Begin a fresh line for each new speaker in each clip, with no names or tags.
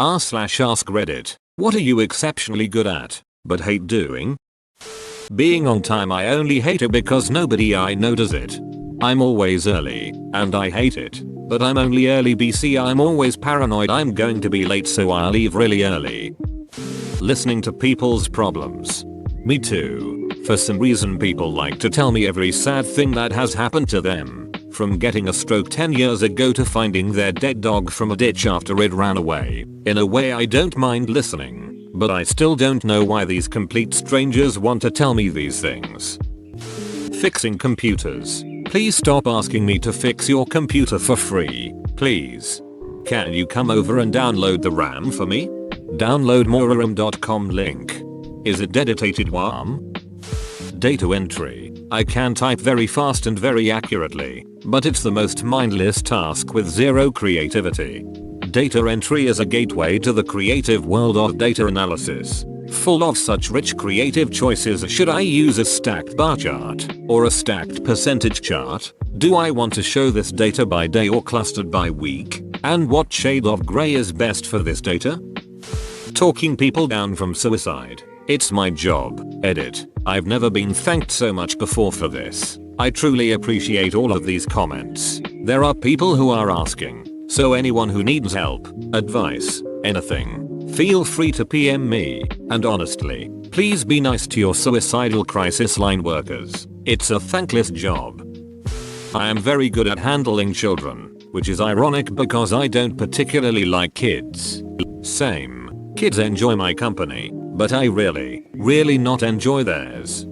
r/AskReddit. What are you exceptionally good at, but hate doing? Being on time. I only hate it because nobody I know does it. I'm always early, and I hate it. But I'm only early BC. I'm always paranoid I'm going to be late, so I'll leave really early. Listening to people's problems. Me too. For some reason people like to tell me every sad thing that has happened to them. From getting a stroke 10 years ago to finding their dead dog from a ditch after it ran away. In a way I don't mind listening, but I still don't know why these complete strangers want to tell me these things. Fixing computers. Please stop asking me to fix your computer for free, please. Can you come over and download the RAM for me? Download moraram.com link. Is it dedicated WARM? Data entry. I can type very fast and very accurately, but it's the most mindless task with zero creativity. Data entry is a gateway to the creative world of data analysis. Full of such rich creative choices. Should I use a stacked bar chart or a stacked percentage chart? Do I want to show this data by day or clustered by week? And what shade of gray is best for this data? Talking people down from suicide. It's my job. Edit. I've never been thanked so much before for this. I truly appreciate all of these comments. There are people who are asking. So anyone who needs help, advice, anything, feel free to PM me. And honestly, please be nice to your suicidal crisis line workers. It's a thankless job. I am very good at handling children, which is ironic because I don't particularly like kids. Same. Kids enjoy my company, but I really not enjoy theirs.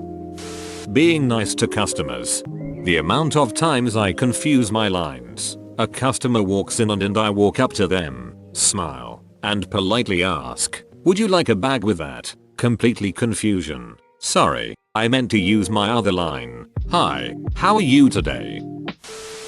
Being nice to customers. The amount of times I confuse my lines. A customer walks in and I walk up to them, smile, and politely ask, "Would you like a bag with that?" Completely confusion. Sorry, I meant to use my other line. Hi, how are you today?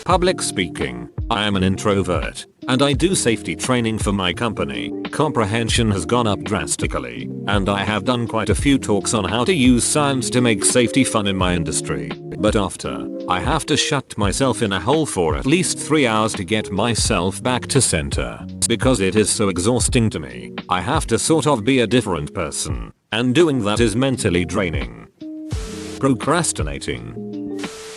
Public speaking. I am an introvert, and I do safety training for my company. Comprehension has gone up drastically, and I have done quite a few talks on how to use science to make safety fun in my industry. But after, I have to shut myself in a hole for at least 3 hours to get myself back to center. Because it is so exhausting to me, I have to sort of be a different person, and doing that is mentally draining. Procrastinating.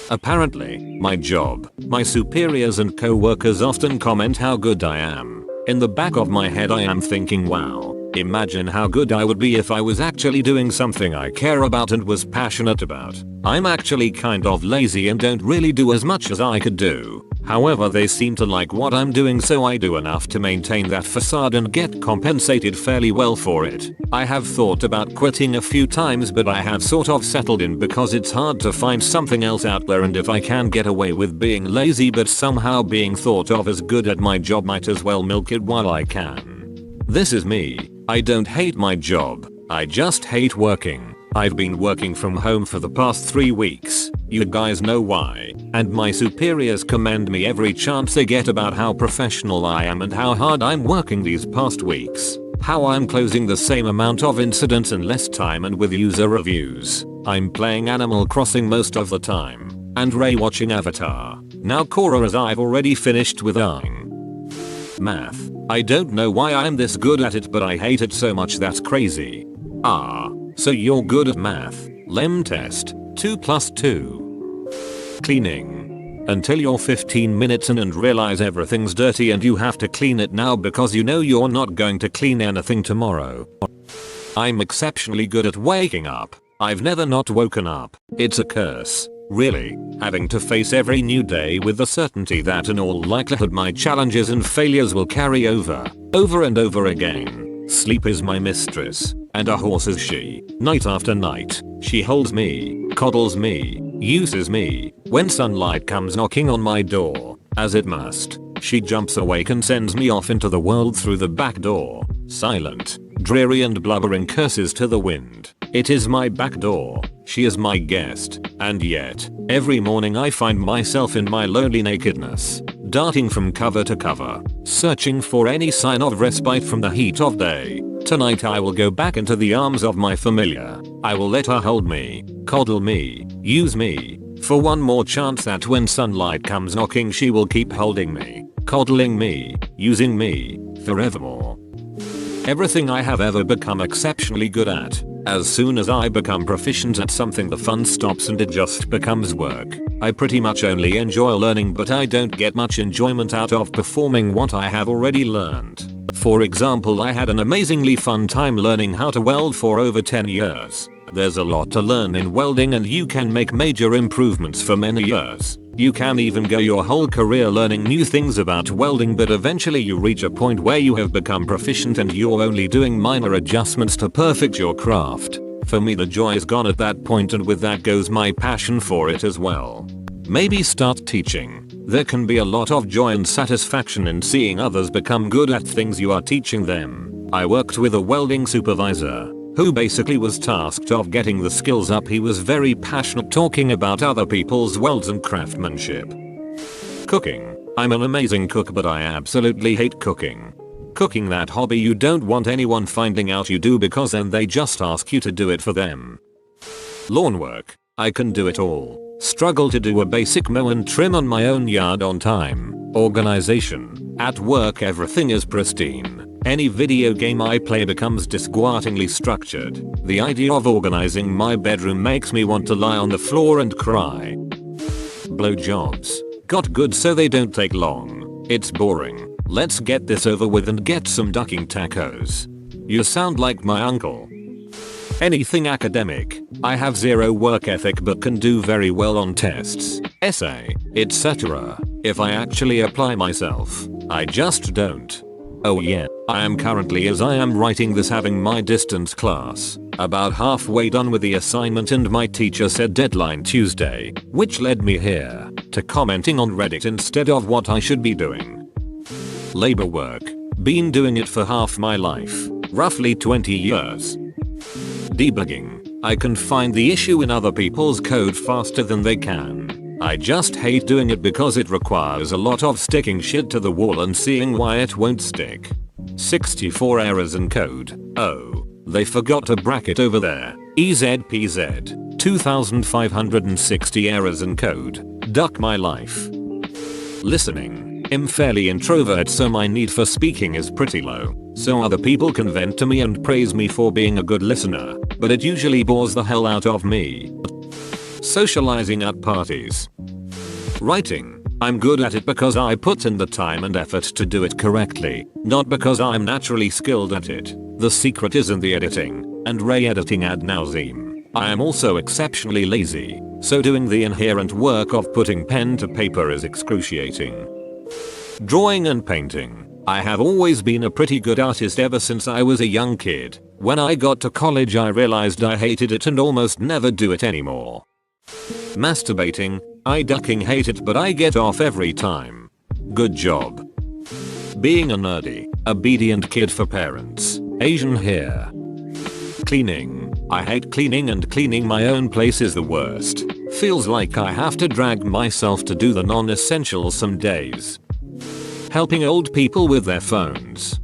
Apparently, my job, my superiors and co-workers often comment how good I am. In the back of my head I am thinking, wow, imagine how good I would be if I was actually doing something I care about and was passionate about. I'm actually kind of lazy and don't really do as much as I could do. However, they seem to like what I'm doing, so I do enough to maintain that facade and get compensated fairly well for it. I have thought about quitting a few times, but I have sort of settled in because it's hard to find something else out there, and if I can get away with being lazy but somehow being thought of as good at my job, might as well milk it while I can. This is me. I don't hate my job. I just hate working. I've been working from home for the past 3 weeks. You guys know why. And my superiors commend me every chance they get about how professional I am and how hard I'm working these past weeks. How I'm closing the same amount of incidents in less time and with user reviews. I'm playing Animal Crossing most of the time. And watching Avatar. Now Korra, as I've already finished with Math. I don't know why I'm this good at it, but I hate it so much, that's crazy. So you're good at math. Lem test. 2 + 2. Cleaning. Until you're 15 minutes in and realize everything's dirty and you have to clean it now because you know you're not going to clean anything tomorrow. I'm exceptionally good at waking up. I've never not woken up. It's a curse. Really, having to face every new day with the certainty that in all likelihood my challenges and failures will carry over and over again. Sleep is my mistress, and a horse is she. Night after night, she holds me, coddles me, uses me. When sunlight comes knocking on my door, as it must, she jumps awake and sends me off into the world through the back door. Silent, dreary and blubbering curses to the wind. It is my back door. She is my guest. And yet, every morning I find myself in my lonely nakedness, darting from cover to cover, searching for any sign of respite from the heat of day. Tonight I will go back into the arms of my familiar. I will let her hold me, coddle me, use me, for one more chance that when sunlight comes knocking she will keep holding me, coddling me, using me, forevermore. Everything I have ever become exceptionally good at. As soon as I become proficient at something, the fun stops and it just becomes work. I pretty much only enjoy learning, but I don't get much enjoyment out of performing what I have already learned. For example, I had an amazingly fun time learning how to weld for over 10 years. There's a lot to learn in welding and you can make major improvements for many years. You can even go your whole career learning new things about welding, but eventually you reach a point where you have become proficient and you're only doing minor adjustments to perfect your craft. For me, the joy is gone at that point, and with that goes my passion for it as well. Maybe start teaching. There can be a lot of joy and satisfaction in seeing others become good at things you are teaching them. I worked with a welding supervisor who basically was tasked of getting the skills up. He was very passionate talking about other people's welds and craftsmanship. Cooking. I'm an amazing cook, but I absolutely hate cooking. Cooking, that hobby you don't want anyone finding out you do, because then they just ask you to do it for them. Lawn work. I can do it all. Struggle to do a basic mow and trim on my own yard on time. Organization. At work everything is pristine. Any video game I play becomes disgustingly structured. The idea of organizing my bedroom makes me want to lie on the floor and cry. Blowjobs. Got good so they don't take long. It's boring. Let's get this over with and get some ducking tacos. You sound like my uncle. Anything academic. I have zero work ethic but can do very well on tests, essay, etc. if I actually apply myself. I just don't. Oh yeah, I am currently, as I am writing this, having my distance class. About halfway done with the assignment and my teacher said deadline Tuesday, which led me here to commenting on Reddit instead of what I should be doing. Labor work. Been doing it for half my life, roughly 20 years. Debugging. I can find the issue in other people's code faster than they can. I just hate doing it because it requires a lot of sticking shit to the wall and seeing why it won't stick. 64 errors in code. Oh, they forgot a bracket over there. EZPZ. 2560 errors in code. Duck my life. Listening. I'm fairly introvert, so my need for speaking is pretty low. So other people can vent to me and praise me for being a good listener, but it usually bores the hell out of me. Socializing at parties. Writing. I'm good at it because I put in the time and effort to do it correctly, not because I'm naturally skilled at it. The secret is in the editing, and re-editing ad nauseam. I am also exceptionally lazy, so doing the inherent work of putting pen to paper is excruciating. Drawing and painting. I have always been a pretty good artist ever since I was a young kid. When I got to college I realized I hated it and almost never do it anymore. Masturbating. I ducking hate it, but I get off every time. Good job. Being a nerdy, obedient kid for parents. Asian hair. Cleaning. I hate cleaning, and cleaning my own place is the worst. Feels like I have to drag myself to do the non-essentials some days. Helping old people with their phones.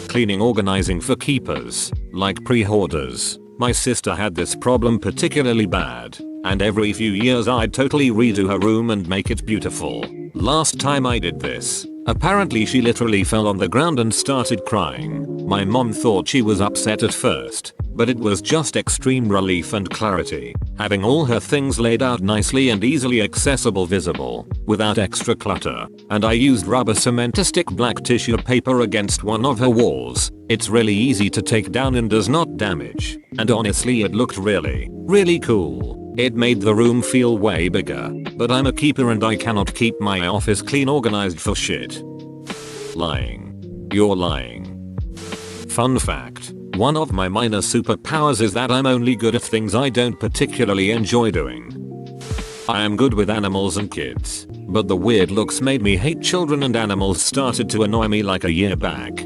Cleaning, organizing for keepers, like pre-hoarders. My sister had this problem particularly bad, and every few years I'd totally redo her room and make it beautiful. Last time I did this, apparently she literally fell on the ground and started crying. My mom thought she was upset at first, but it was just extreme relief and clarity, having all her things laid out nicely and easily accessible, visible, without extra clutter. And I used rubber cement to stick black tissue paper against one of her walls. It's really easy to take down and does not damage, and honestly it looked really cool. It made the room feel way bigger, but I'm a keeper and I cannot keep my office clean organized for shit. Lying. You're lying. Fun fact. One of my minor superpowers is that I'm only good at things I don't particularly enjoy doing. I am good with animals and kids, but the weird looks made me hate children, and animals started to annoy me like a year back.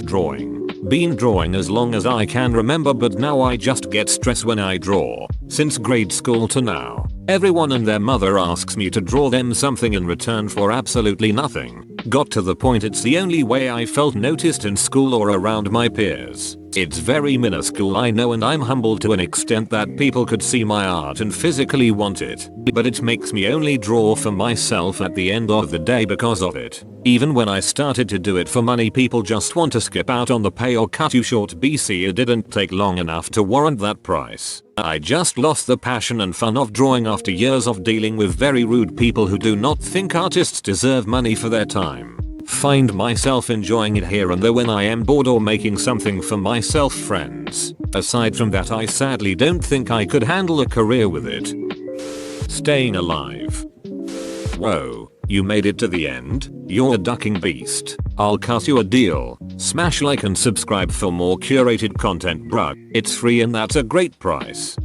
Drawing. Been drawing as long as I can remember, but now I just get stressed when I draw. Since grade school to now, everyone and their mother asks me to draw them something in return for absolutely nothing. Got to the point it's the only way I felt noticed in school or around my peers. It's very minuscule, I know, and I'm humbled to an extent that people could see my art and physically want it. But it makes me only draw for myself at the end of the day because of it. Even when I started to do it for money, people just want to skip out on the pay or cut you short. BC, it didn't take long enough to warrant that price. I just lost the passion and fun of drawing after years of dealing with very rude people who do not think artists deserve money for their time. Find myself enjoying it here and there when I am bored or making something for myself, friends. Aside from that, I sadly don't think I could handle a career with it. Staying alive. Whoa, you made it to the end? You're a ducking beast. I'll cut you a deal. Smash like and subscribe for more curated content, bruh. It's free and that's a great price.